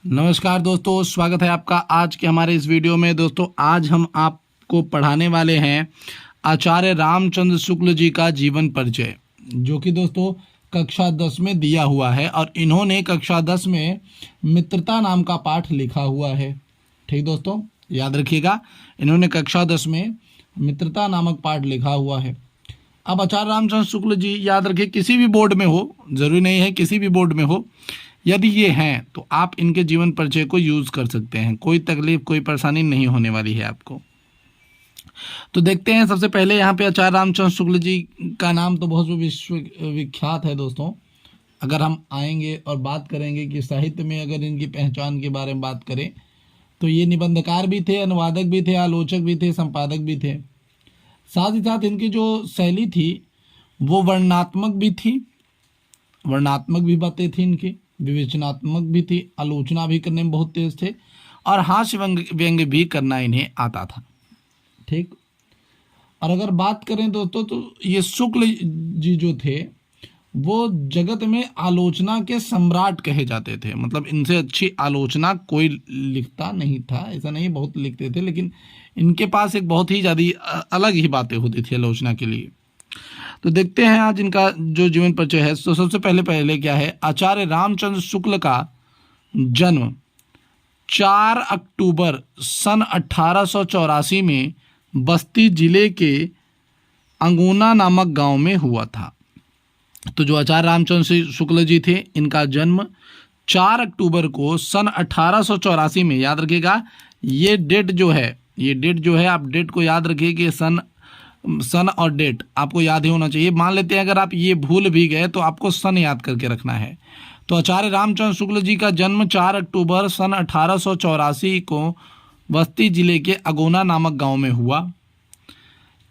नमस्कार दोस्तों, स्वागत है आपका आज के हमारे इस वीडियो में। दोस्तों आज हम आपको पढ़ाने वाले हैं आचार्य रामचंद्र शुक्ल जी का जीवन परिचय, जो कि दोस्तों कक्षा 10 में दिया हुआ है और इन्होंने कक्षा 10 में मित्रता नाम का पाठ लिखा हुआ है। ठीक दोस्तों, याद रखिएगा, इन्होंने कक्षा 10 में मित्रता नामक पाठ लिखा हुआ है। अब आचार्य रामचंद्र शुक्ल जी, याद रखिए, किसी भी बोर्ड में हो, जरूरी नहीं है किसी भी बोर्ड में हो, यदि ये हैं तो आप इनके जीवन परिचय को यूज़ कर सकते हैं। कोई तकलीफ, कोई परेशानी नहीं होने वाली है आपको। तो देखते हैं, सबसे पहले यहाँ पे आचार्य रामचंद्र शुक्ल जी का नाम तो बहुत विश्व विख्यात है दोस्तों। अगर हम आएंगे और बात करेंगे कि साहित्य में अगर इनकी पहचान के बारे में बात करें तो ये निबंधकार भी थे, अनुवादक भी थे, आलोचक भी थे, संपादक भी थे। साथ ही साथ इनकी जो शैली थी वो वर्णनात्मक भी थी, वर्णनात्मक भी बातें थी इनकी, विवेचनात्मक भी थी, आलोचना भी करने में बहुत तेज थे और हास्य व्यंग्य भी करना इन्हें आता था। ठीक, और अगर बात करें दोस्तों तो ये शुक्ल जी जो थे वो जगत में आलोचना के सम्राट कहे जाते थे। मतलब इनसे अच्छी आलोचना कोई लिखता नहीं था, ऐसा नहीं, बहुत लिखते थे, लेकिन इनके पास एक बहुत ही ज़्यादा अलग ही बातें होती थी आलोचना के लिए। तो देखते हैं आज इनका जो जीवन परिचय है। तो सबसे पहले क्या है, आचार्य रामचंद्र शुक्ल का जन्म 4 अक्टूबर सन 1884 में बस्ती जिले के अंगूना नामक गांव में हुआ था। तो जो आचार्य रामचंद्र शुक्ल जी थे, इनका जन्म 4 अक्टूबर को सन 1884 में, याद रखिएगा, ये डेट जो है, आप डेट को याद रखिए कि सन और डेट आपको याद ही होना चाहिए। मान लेते हैं अगर आप ये भूल भी गए तो आपको सन याद करके रखना है। तो आचार्य रामचंद्र शुक्ल जी का जन्म 4 अक्टूबर सन 1884 को बस्ती जिले के अगोना नामक गांव में हुआ।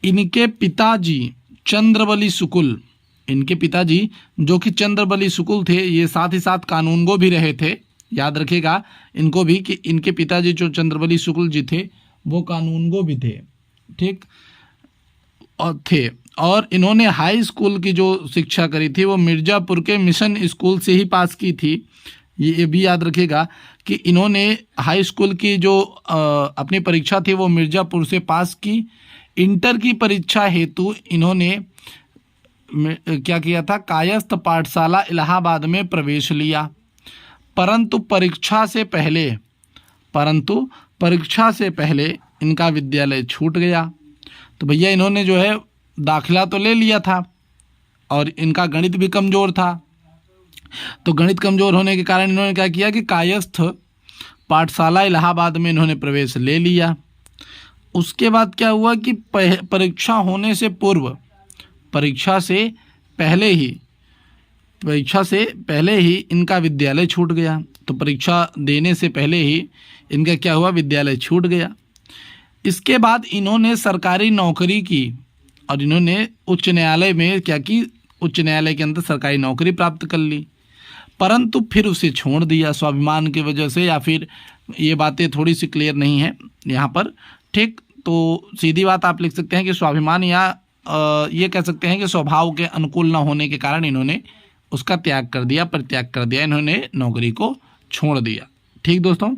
इनके पिताजी चंद्रबली शुक्ल, इनके पिताजी जो कि चंद्रबली शुक्ल थे, ये साथ ही साथ कानूनगो भी रहे थे। याद रखिएगा इनको भी कि इनके पिताजी जो चंद्रबली शुक्ल जी थे वो कानूनगो भी थे। ठीक, और इन्होंने हाई स्कूल की जो शिक्षा करी थी वो मिर्ज़ापुर के मिशन स्कूल से ही पास की थी। ये भी याद रखिएगा कि इन्होंने हाई स्कूल की जो अपनी परीक्षा थी वो मिर्ज़ापुर से पास की। इंटर की परीक्षा हेतु इन्होंने क्या किया था, कायस्थ पाठशाला इलाहाबाद में प्रवेश लिया, परंतु परीक्षा से पहले इनका विद्यालय छूट गया। तो भैया इन्होंने जो है दाखिला तो ले लिया था और इनका गणित भी कमज़ोर था। तो गणित कमज़ोर होने के कारण इन्होंने क्या किया कि कायस्थ पाठशाला इलाहाबाद में इन्होंने प्रवेश ले लिया। उसके बाद क्या हुआ कि परीक्षा से पहले ही इनका विद्यालय छूट गया। तो परीक्षा देने से पहले ही इनका क्या हुआ, विद्यालय छूट गया। इसके बाद इन्होंने सरकारी नौकरी की और इन्होंने उच्च न्यायालय में क्या की, उच्च न्यायालय के अंदर सरकारी नौकरी प्राप्त कर ली, परंतु फिर उसे छोड़ दिया स्वाभिमान की वजह से, या फिर ये बातें थोड़ी सी क्लियर नहीं है यहाँ पर। ठीक, तो सीधी बात आप लिख सकते हैं कि स्वाभिमान, या ये कह सकते हैं कि स्वभाव के अनुकूल न होने के कारण इन्होंने उसका परित्याग कर दिया, इन्होंने नौकरी को छोड़ दिया। ठीक दोस्तों,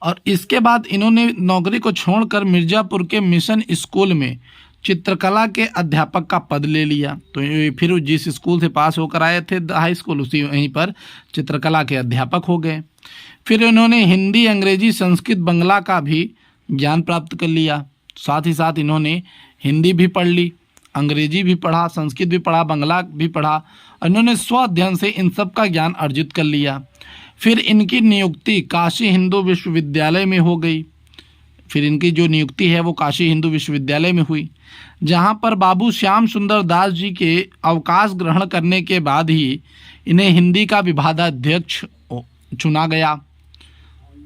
और इसके बाद इन्होंने नौकरी को छोड़कर मिर्ज़ापुर के मिशन स्कूल में चित्रकला के अध्यापक का पद ले लिया। तो फिर जिस स्कूल से पास होकर आए थे हाई स्कूल, उसी वहीं पर चित्रकला के अध्यापक हो गए। फिर इन्होंने हिंदी, अंग्रेजी, संस्कृत, बंगला का भी ज्ञान प्राप्त कर लिया। साथ ही साथ इन्होंने हिंदी भी पढ़ ली, अंग्रेजी भी पढ़ा, संस्कृत भी पढ़ा, बंगला भी पढ़ा और इन्होंने स्व अध्ययन से इन सब का ज्ञान अर्जित कर लिया। फिर इनकी नियुक्ति काशी हिंदू विश्वविद्यालय में हो गई। फिर इनकी जो नियुक्ति है वो काशी हिंदू विश्वविद्यालय में हुई, जहाँ पर बाबू श्याम सुंदर दास जी के अवकाश ग्रहण करने के बाद ही इन्हें हिंदी का विभागाध्यक्ष चुना गया।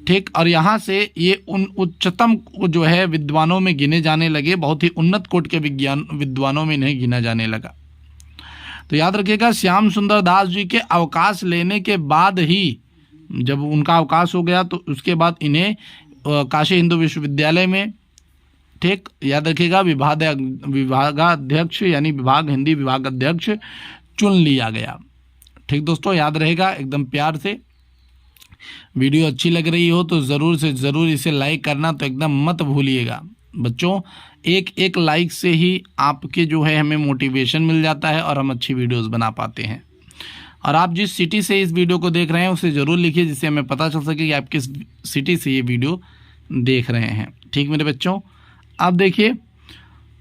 ठीक, और यहाँ से ये उन उच्चतम जो है विद्वानों में गिने जाने लगे, बहुत ही उन्नत कोटि के विद्वानों में इन्हें गिना जाने लगा। तो याद रखिएगा, श्याम सुंदर दास जी के अवकाश लेने के बाद ही, जब उनका अवकाश हो गया तो उसके बाद इन्हें काशी हिंदू विश्वविद्यालय में, ठीक, याद रखिएगा, विभागाध्यक्ष यानी हिंदी विभागाध्यक्ष चुन लिया गया। ठीक दोस्तों, याद रहेगा एकदम प्यार से। वीडियो अच्छी लग रही हो तो ज़रूर से ज़रूर इसे लाइक करना तो एकदम मत भूलिएगा बच्चों। एक एक लाइक से ही आपके जो है हमें मोटिवेशन मिल जाता है और हम अच्छी वीडियोस बना पाते हैं। और आप जिस सिटी से इस वीडियो को देख रहे हैं उसे ज़रूर लिखिए, जिससे हमें पता चल सके कि आप किस सिटी से ये वीडियो देख रहे हैं। ठीक मेरे बच्चों, अब देखिए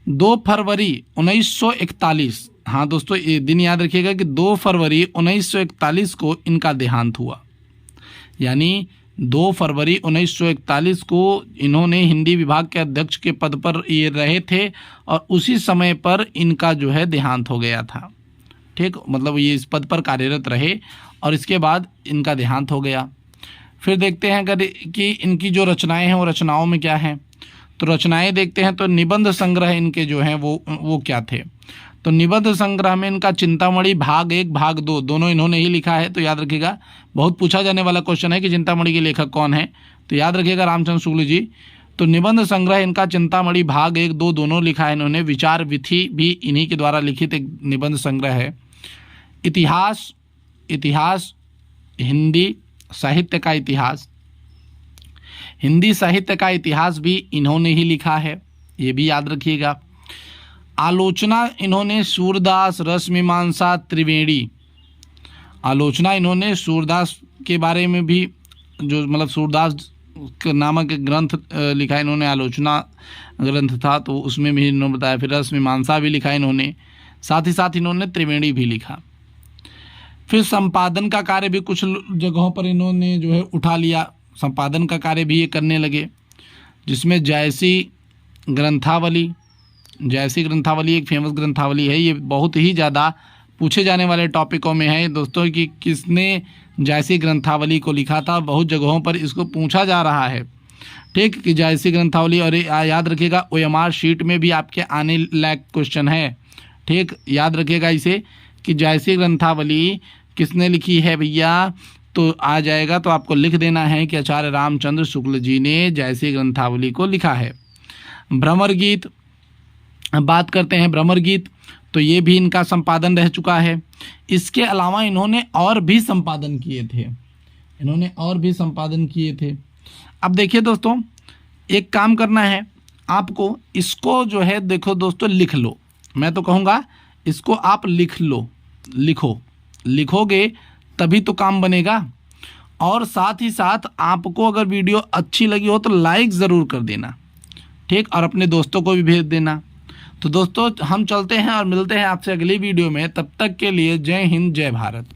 2 फरवरी 1941, हाँ दोस्तों ये दिन याद रखिएगा कि 2 फरवरी 1941 को इनका देहांत हुआ। यानी 2 फरवरी 1941 को इन्होंने हिंदी विभाग के अध्यक्ष के पद पर ये रहे थे और उसी समय पर इनका जो है देहांत हो गया था। ठीक, मतलब ये इस पद पर कार्यरत रहे और इसके बाद इनका देहांत हो गया। फिर देखते हैं अगर कि इनकी जो रचनाएं हैं वो रचनाओं में क्या हैं, तो रचनाएं देखते हैं तो निबंध संग्रह इनके जो हैं वो क्या थे। तो निबंध संग्रह में इनका चिंतामणि भाग 1 भाग 2 दोनों इन्होंने ही लिखा है। तो याद रखिएगा, बहुत पूछा जाने वाला क्वेश्चन है कि चिंतामणि के लेखक कौन है, तो याद रखिएगा रामचंद्र शुक्ल जी। तो निबंध संग्रह इनका चिंतामणि भाग 1 2 दोनों लिखा है इन्होंने। विचार विथि भी इन्हीं के द्वारा लिखित एक निबंध संग्रह है। इतिहास हिंदी साहित्य का इतिहास, हिंदी साहित्य का इतिहास भी इन्होंने ही लिखा है, ये भी याद रखिएगा। आलोचना इन्होंने सूरदास, रसमीमांसा, त्रिवेणी, आलोचना इन्होंने सूरदास के बारे में भी, जो मतलब सूरदास नामक ग्रंथ लिखा इन्होंने, आलोचना ग्रंथ था तो उसमें भी इन्होंने बताया। फिर रसमीमांसा भी लिखा इन्होंने, साथ ही साथ इन्होंने त्रिवेणी भी लिखा। फिर संपादन का कार्य भी कुछ जगहों पर इन्होंने जो है उठा लिया, संपादन का कार्य भी ये करने लगे, जिसमें जायसी ग्रंथावली एक फेमस ग्रंथावली है। ये बहुत ही ज़्यादा पूछे जाने वाले टॉपिकों में है दोस्तों कि किसने जायसी ग्रंथावली को लिखा था। बहुत जगहों पर इसको पूछा जा रहा है, ठीक, कि जायसी ग्रंथावली। और याद रखिएगा OMR शीट में भी आपके आने लायक क्वेश्चन है, ठीक, याद रखिएगा इसे कि जायसी ग्रंथावली किसने लिखी है भैया, तो आ जाएगा। तो आपको लिख देना है कि आचार्य रामचंद्र शुक्ल जी ने जायसी ग्रंथावली को लिखा है। भ्रमर गीत, बात करते हैं भ्रमर गीत, तो ये भी इनका संपादन रह चुका है। इसके अलावा इन्होंने और भी संपादन किए थे, अब देखिए दोस्तों, एक काम करना है आपको, इसको जो है देखो दोस्तों लिख लो। मैं तो कहूँगा इसको आप लिखोगे तभी तो काम बनेगा। और साथ ही साथ आपको अगर वीडियो अच्छी लगी हो तो लाइक ज़रूर कर देना, ठीक, और अपने दोस्तों को भी भेज देना। तो दोस्तों हम चलते हैं और मिलते हैं आपसे अगली वीडियो में, तब तक के लिए जय हिंद जय भारत।